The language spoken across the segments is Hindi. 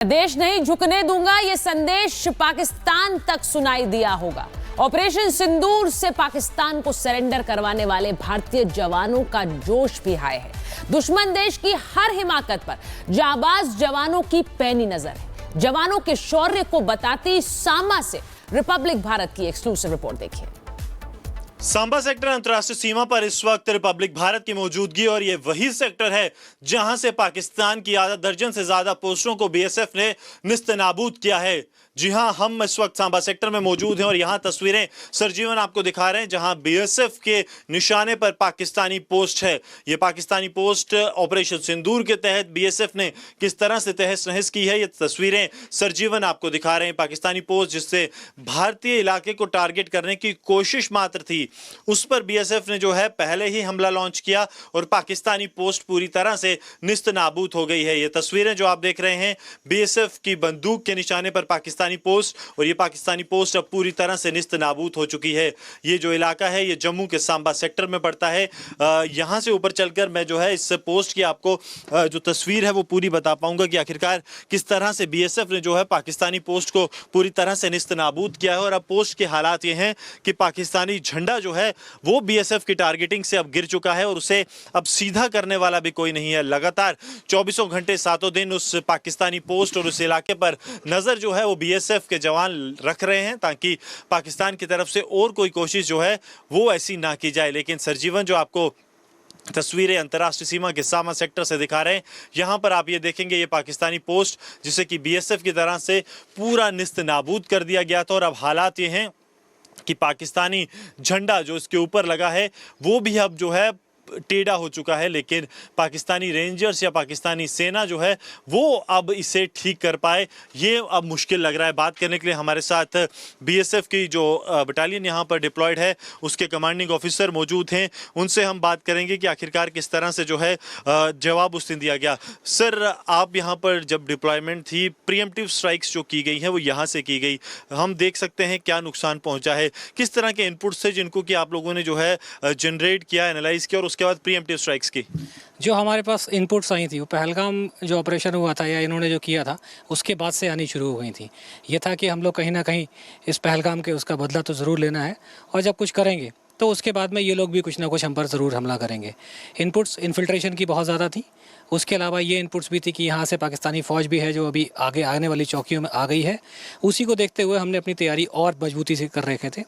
देश नहीं झुकने दूंगा, ये संदेश पाकिस्तान तक सुनाई दिया होगा। ऑपरेशन सिंदूर से पाकिस्तान को सरेंडर करवाने वाले भारतीय जवानों का जोश भी हाय है। दुश्मन देश की हर हिमाकत पर जाबाज जवानों की पैनी नजर है। जवानों के शौर्य को बताती सांबा से रिपब्लिक भारत की एक्सक्लूसिव रिपोर्ट देखिए। सांबा सेक्टर अंतर्राष्ट्रीय सीमा पर इस वक्त रिपब्लिक भारत की मौजूदगी और ये वही सेक्टर है जहां से पाकिस्तान की आधा दर्जन से ज्यादा पोस्टों को बीएसएफ ने निस्तनाबूद किया है। जी हां, हम इस वक्त सांबा सेक्टर में मौजूद हैं और यहां तस्वीरें सरजीवन आपको दिखा रहे हैं जहां बीएसएफ के निशाने पर पाकिस्तानी पोस्ट है। ये पाकिस्तानी पोस्ट ऑपरेशन सिंदूर के तहत बीएसएफ ने किस तरह से तहस नहस की है, ये तस्वीरें सरजीवन आपको दिखा रहे हैं। पाकिस्तानी पोस्ट जिससे भारतीय इलाके को टारगेट करने की कोशिश मात्र थी, उस पर बीएसएफ ने जो है पहले ही हमला लॉन्च किया और पाकिस्तानी पोस्ट पूरी तरह से निस्तनाबूद हो गई है। ये तस्वीरें जो आप देख रहे हैं बीएसएफ की बंदूक के निशाने पर पाकिस्तानी पोस्ट, और ये पाकिस्तानी पोस्ट अब पूरी तरह से निस्तनाबूद हो चुकी है। ये जो इलाका है ये जम्मू के सांबा सेक्टर में पड़ता है। यहां से ऊपर चलकर मैं जो है इस पोस्ट की आपको जो तस्वीर है वो पूरी बता पाऊंगा कि आखिरकार किस तरह से बीएसएफ ने जो है पाकिस्तानी पोस्ट को पूरी तरह से निस्तनाबूद किया है। और अब पोस्ट के हालात ये हैं कि पाकिस्तानी झंडा जो है वो बीएसएफ की टारगेटिंग से अब गिर चुका है और उसे अब सीधा करने वाला भी कोई नहीं है। लगातार 24 घंटे सातों दिन उस पाकिस्तानी पोस्ट और उस इलाके पर नजर जो है वो बीएसएफ के जवान रख रहे हैं ताकि पाकिस्तान की तरफ से और कोई कोशिश जो है वो ऐसी ना की जाए। लेकिन सरजीवन जो आपको तस्वीरें अंतर्राष्ट्रीय सीमा के सांबा सेक्टर से दिखा रहे हैं, यहां पर आप ये देखेंगे ये पाकिस्तानी पोस्ट जिसे कि बीएसएफ की तरह से पूरा निस्तनाबूद कर दिया गया था। और अब हालात ये हैं कि पाकिस्तानी झंडा जो इसके ऊपर लगा है वो भी अब जो है टेढ़ा हो चुका है। लेकिन पाकिस्तानी रेंजर्स या पाकिस्तानी सेना जो है वो अब इसे ठीक कर पाए, ये अब मुश्किल लग रहा है। बात करने के लिए हमारे साथ बीएसएफ की जो बटालियन यहाँ पर डिप्लॉयड है उसके कमांडिंग ऑफिसर मौजूद हैं। उनसे हम बात करेंगे कि आखिरकार किस तरह से जो है जवाब उस दिन दिया गया। सर, आप यहाँ पर जब डिप्लॉयमेंट थी, प्रीएम्प्टिव स्ट्राइक्स जो की गई हैं वो यहाँ से की गई, हम देख सकते हैं क्या नुकसान पहुँचा है, किस तरह के इनपुट्स थे जिनको कि आप लोगों ने जो है जनरेट किया, एनालाइज किया और उसके बाद प्रीएम्प्टिव स्ट्राइक्स की? जो हमारे पास इनपुट्स आई थी वो पहलगाम जो ऑपरेशन हुआ था या इन्होंने जो किया था उसके बाद से आनी शुरू हो गई थी। ये था कि हम लोग कहीं ना कहीं इस पहलगाम के उसका बदला तो ज़रूर लेना है और जब कुछ करेंगे तो उसके बाद में ये लोग भी कुछ ना कुछ हम पर ज़रूर हमला करेंगे। इनपुट्स इन्फिल्ट्रेशन की बहुत ज़्यादा थी। उसके अलावा ये इनपुट्स भी थी कि यहाँ से पाकिस्तानी फ़ौज भी है जो अभी आगे आने वाली चौकियों में आ गई है। उसी को देखते हुए हमने अपनी तैयारी और मजबूती से कर रखे थे।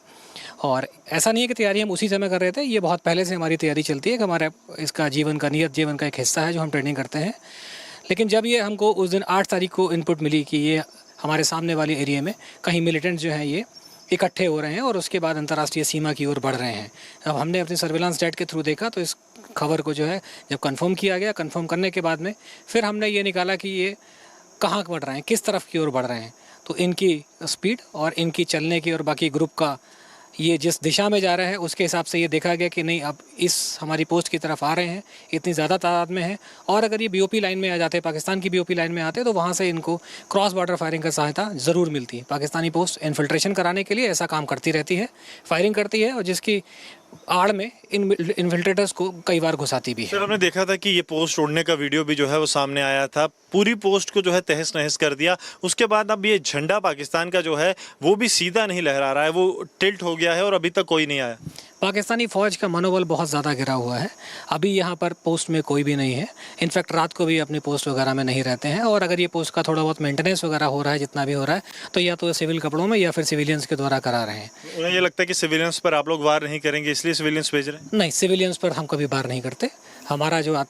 और ऐसा नहीं है कि तैयारी हम उसी समय कर रहे थे, ये बहुत पहले से हमारी तैयारी चलती है कि हमारा इसका नियत जीवन का एक हिस्सा है जो हम ट्रेनिंग करते हैं। लेकिन जब ये हमको उस दिन 8 तारीख को इनपुट मिली कि ये हमारे सामने वाले एरिया में कहीं मिलिटेंट जो हैं ये इकट्ठे हो रहे हैं और उसके बाद अंतर्राष्ट्रीय सीमा की ओर बढ़ रहे हैं, अब हमने अपने सर्विलांस डेटा के थ्रू देखा तो इस खबर को जो है जब कंफर्म किया गया, कंफर्म करने के बाद में फिर हमने ये निकाला कि ये कहाँ बढ़ रहे हैं, किस तरफ की ओर बढ़ रहे हैं। तो इनकी स्पीड और इनकी चलने की और बाकी ग्रुप का ये जिस दिशा में जा रहे हैं उसके हिसाब से ये देखा गया कि नहीं अब इस हमारी पोस्ट की तरफ आ रहे हैं, इतनी ज़्यादा तादाद में है। और अगर ये बीओपी लाइन में आ जाते, पाकिस्तान की बीओपी लाइन में आते तो वहाँ से इनको क्रॉस बॉर्डर फायरिंग का सहायता ज़रूर मिलती है। पाकिस्तानी पोस्ट इन्फिल्ट्रेशन कराने के लिए ऐसा काम करती रहती है, फायरिंग करती है और जिसकी आड़ में इन इन्फिल्ट्रेटर्स को कई बार घुसाती भी है। सर, हमने देखा था कि ये पोस्ट उड़ने का वीडियो भी जो है वो सामने आया था, पूरी पोस्ट को जो है तहस नहस कर दिया। उसके बाद अब ये झंडा पाकिस्तान का जो है वो भी सीधा नहीं लहरा रहा है, वो टिल्ट हो गया है और अभी तक कोई नहीं आया। पाकिस्तानी फ़ौज का मनोबल बहुत ज़्यादा गिरा हुआ है। अभी यहाँ पर पोस्ट में कोई भी नहीं है, इनफैक्ट रात को भी अपनी पोस्ट वगैरह में नहीं रहते हैं। और अगर ये पोस्ट का थोड़ा बहुत मेंटेनेंस वगैरह हो रहा है, जितना भी हो रहा है, तो या तो सिविल कपड़ों में या फिर सिविलियंस के द्वारा करा रहे हैं। उन्हें ये लगता है कि सिविलियंस पर आप लोग वार नहीं करेंगे इसलिए सिविलियंस भेज रहे हैं? नहीं, सिविलियंस पर हम कभी वार नहीं करते। हमारा जो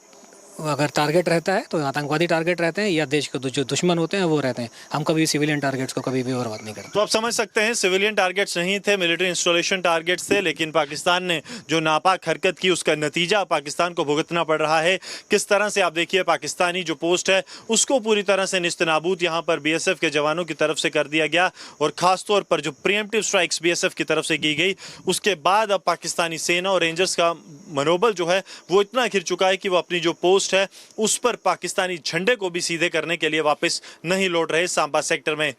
अगर टारगेट रहता है तो आतंकवादी टारगेट रहते हैं या देश के जो दुश्मन होते हैं वो रहते हैं। हम कभी सिविलियन टारगेट्स को कभी भी बर्बाद नहीं करते। तो आप समझ सकते हैं सिविलियन टारगेट्स नहीं थे, मिलिट्री इंस्टॉलेशन टारगेट्स थे, लेकिन पाकिस्तान ने जो नापाक हरकत की उसका नतीजा पाकिस्तान को भुगतना पड़ रहा है। किस तरह से आप देखिए पाकिस्तानी जो पोस्ट है उसको पूरी तरह से निस्तनाबूद यहाँ पर बीएसएफ के जवानों की तरफ से कर दिया गया। और खासतौर पर जो प्रीएम्प्टिव स्ट्राइक्स बीएसएफ की तरफ से की गई उसके बाद अब पाकिस्तानी सेना और रेंजर्स का मनोबल जो है वो इतना गिर चुका है कि वो अपनी जो पोस्ट है उस पर पाकिस्तानी झंडे को भी सीधे करने के लिए वापस नहीं लौट रहे सांबा सेक्टर में।